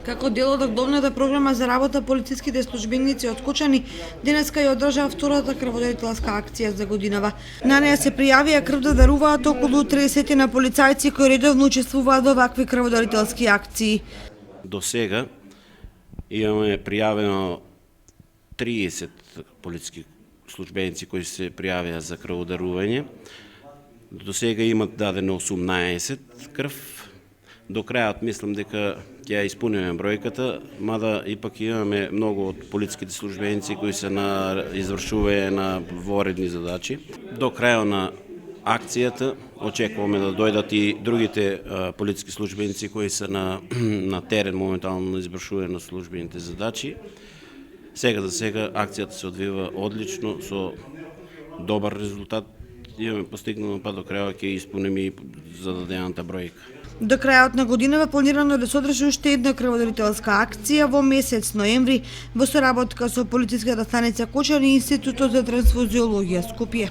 Како дел од главната програма за работа, полициските службеници од Кочани денеска ја одржаа втората крводарителска акција за годинава. На неја се пријавија крв да даруваат околу 30 на полицајци кои редовно учествуваат во вакви крводарителски акции. До сега имаме пријавено 30 полициски службеници кои се пријавија за крводарување. До сега имат дадено 18 крв. До крајот мислам дека ќе ја испуниме бројката, мада ипак имаме многу од полициските службеници кои се на извршување на воредни задачи. До крајот на акцијата очекуваме да дојдат и другите полициски службеници кои се на терен моментално на извршување на службените задачи. Сега за сега акцијата се одвива одлично со добар резултат. Имаме постигнато, па до крајот ќе испуниме и зададената бројка. До крајот на годинава планирано да се одржи уште една крводарителска акција во месец ноември во соработка со полициската станица Кочани и Институтот за трансфузиологија Скопје.